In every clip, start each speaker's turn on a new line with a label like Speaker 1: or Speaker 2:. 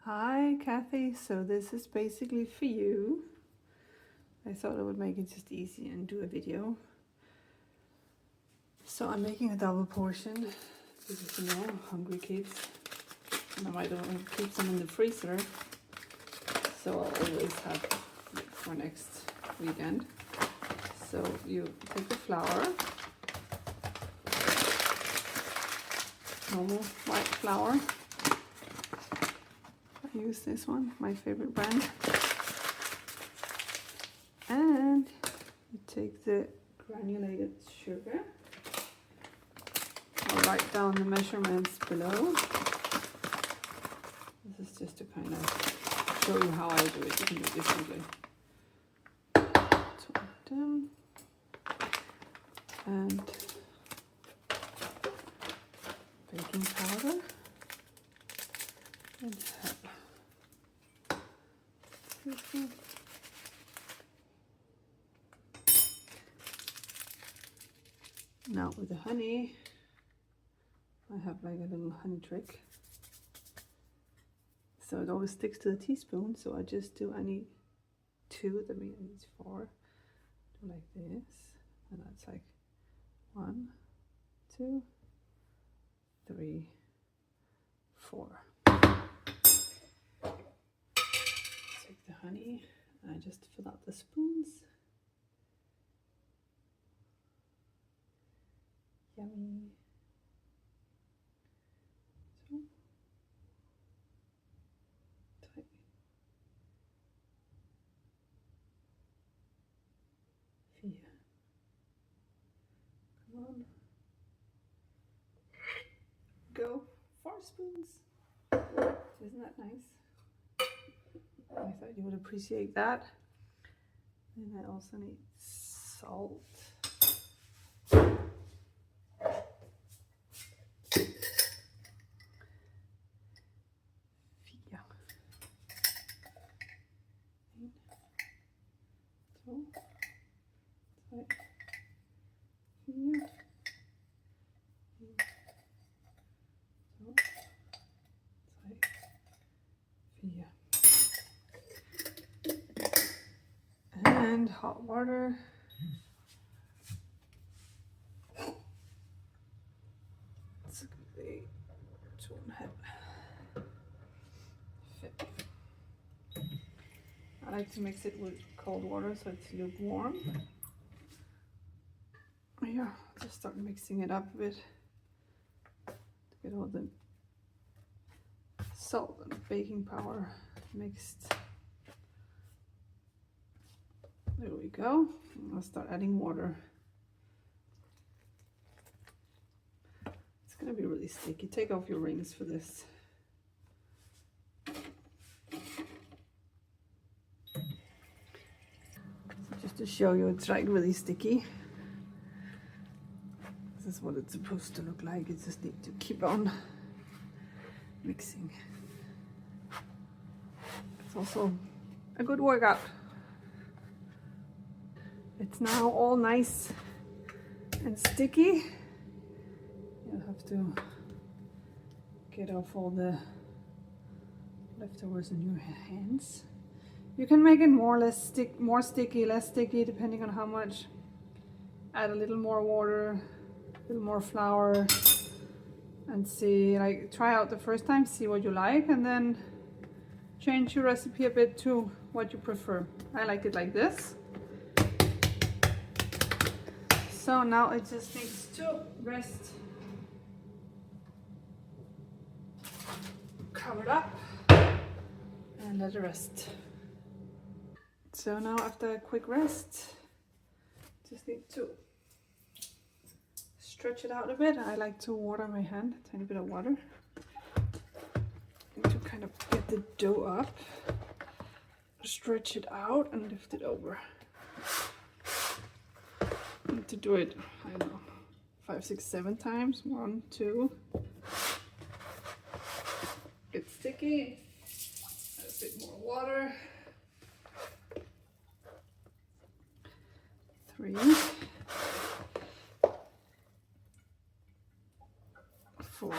Speaker 1: Hi Kathy, so this is basically for you. I thought I would make it just easy and do a video. So I'm making a double portion because you know, hungry kids. And I might want to keep them in the freezer. So I'll always have it for next weekend. So you take the flour, normal white flour. I use this one, my favorite brand. And you take the granulated sugar. I'll write down the measurements below. This is just to kind of show you how I do it. You can do it differently. Down. And baking powder and now with the honey, I have like a little honey trick. So it always sticks to the teaspoon, so I just do, I need 2, that means I need 4. Do like this, and that's like 1, 2, 3, 4. Take the honey, and I just fill out the spoons. Yummy. So tight. Here. Come on. Go. 4 spoons. Isn't that nice? I thought you would appreciate that. And I also need salt. And hot water. It's really I like to mix it with cold water so it's lukewarm. Yeah, just start mixing it up a bit to get all the salt and baking powder mixed. There we go. I'll start adding water. It's gonna be really sticky. Take off your rings for this. Just to show you, it's like really sticky. This is what it's supposed to look like. You just need to keep on mixing. It's also a good workout. It's now all nice and sticky. You'll have to get off all the leftovers in your hands. You can make it more sticky, less sticky, depending on how much. Add a little more water, a little more flour, and see, like, try out the first time, see what you like, and then change your recipe a bit to what you prefer. I like it like this. So now it just needs to rest, cover it up, and let it rest. So now after a quick rest, just need to stretch it out a bit. I like to water my hand, a tiny bit of water, to kind of get the dough up, stretch it out and lift it over. Need to do it, I don't know, 5, 6, 7 times. 1, 2. Get sticky. Add a bit more water. 3, 4,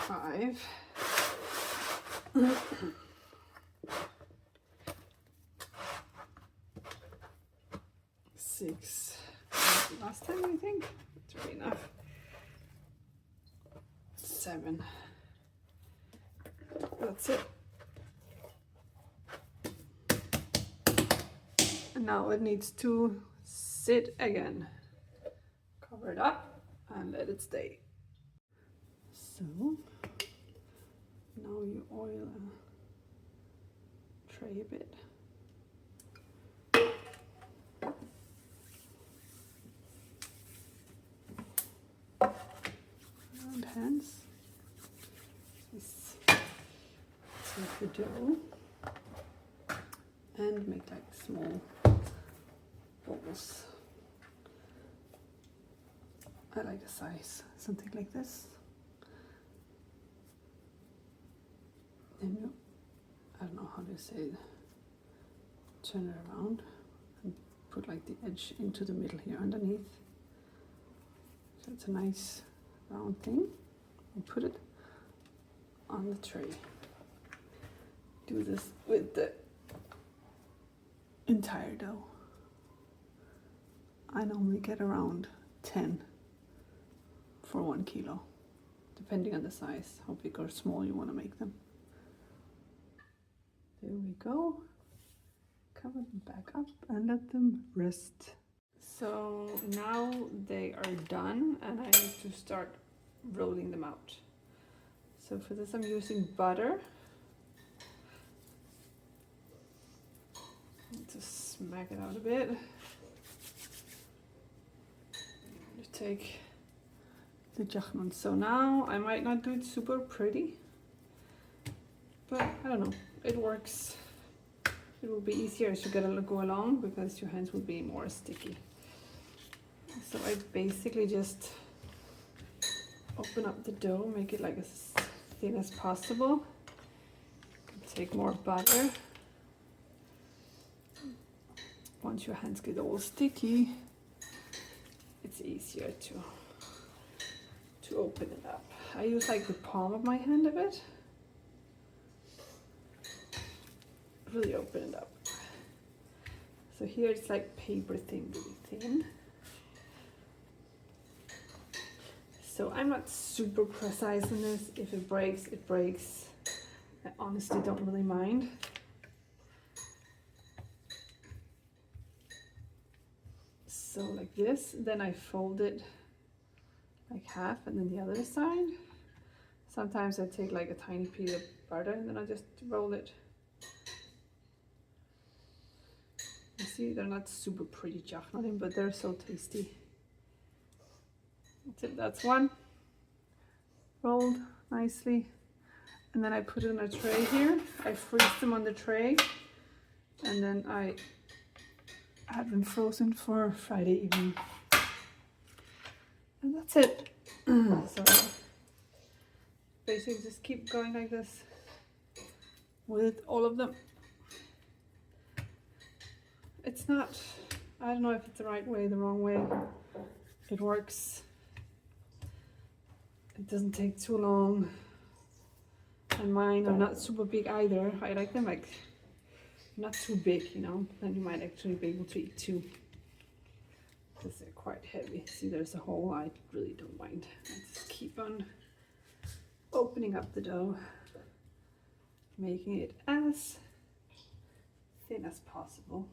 Speaker 1: 5. 6. Last time, I think. It's really enough. 7. That's it. And now it needs to sit again. Cover it up and let it stay. So now you oil a tray a bit. And hands. Take the dough and make like small balls. I like a size, something like this. Then you, I don't know how to say it, turn it around and put like the edge into the middle here underneath. So it's a nice round thing. And put it on the tray. Do this with the entire dough. I normally get around 10 for 1 kilo, depending on the size, how big or small you want to make them. There we go. Cover them back up and let them rest. So now they are done and I need to start rolling them out. So for this I'm using butter. Just smack it out a bit. You take the jahnuns. So now I might not do it super pretty, but I don't know, it works. It will be easier as you go along because your hands will be more sticky. So I basically just open up the dough, make it like as thin as possible. Take more butter. Once your hands get all sticky, it's easier to open it up. I use like the palm of my hand a bit. Really open it up. So here it's like paper thin, really thin. So I'm not super precise in this. If it breaks, it breaks. I honestly don't really mind. So like this, then I fold it like half and then the other side. Sometimes I take like a tiny piece of butter and then I just roll it. You see, they're not super pretty Jahnun, but they're so tasty. That's it, that's one. Rolled nicely. And then I put it in a tray here. I freeze them on the tray. And then I have them frozen for Friday evening. And that's it. So basically just keep going like this with all of them. It's not, I don't know if it's the right way, the wrong way. It works. It doesn't take too long. And mine are not super big either. I like them like not too big, you know, then you might actually be able to eat 2. Because they're quite heavy. See, there's a hole. I really don't mind. I just keep on opening up the dough, making it as thin as possible.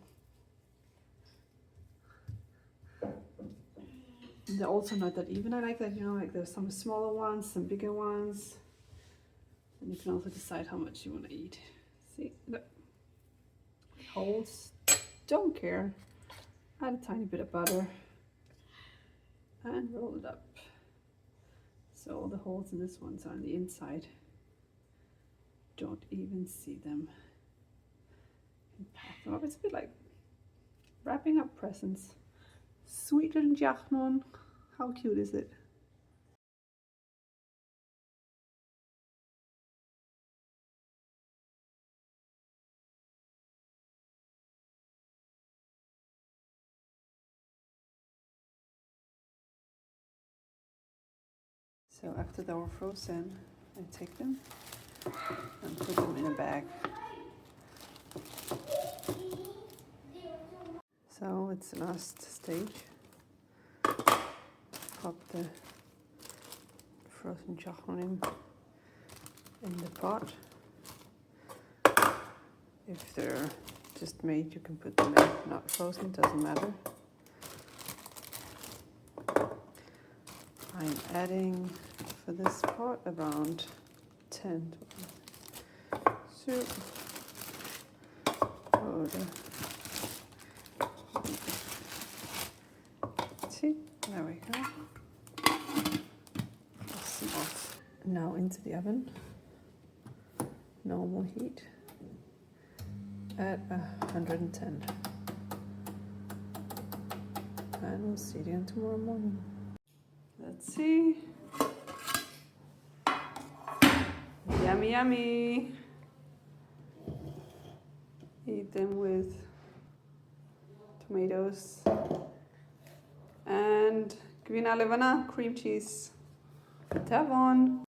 Speaker 1: And they're also not that even. I like that, you know, like there's some smaller ones, some bigger ones. And you can also decide how much you want to eat. See, look. Holes, don't care. Add a tiny bit of butter and roll it up. So all the holes in this ones are on the inside. Don't even see them. And pack them up. It's a bit like wrapping up presents. Sweet little Jahnun. How cute is it? So after they were frozen, I take them and put them in a bag. So it's the last stage. Pop the frozen Jahnun in the pot. If they're just made, you can put them in, not frozen, doesn't matter. I'm adding for this pot around 10 soup, powder. See, there we go. Plus some off. Now into the oven, normal heat at 110. And we'll see you again tomorrow morning. Let's see. Yummy, yummy. Eat them with tomatoes and green alevana cream cheese. Tavon.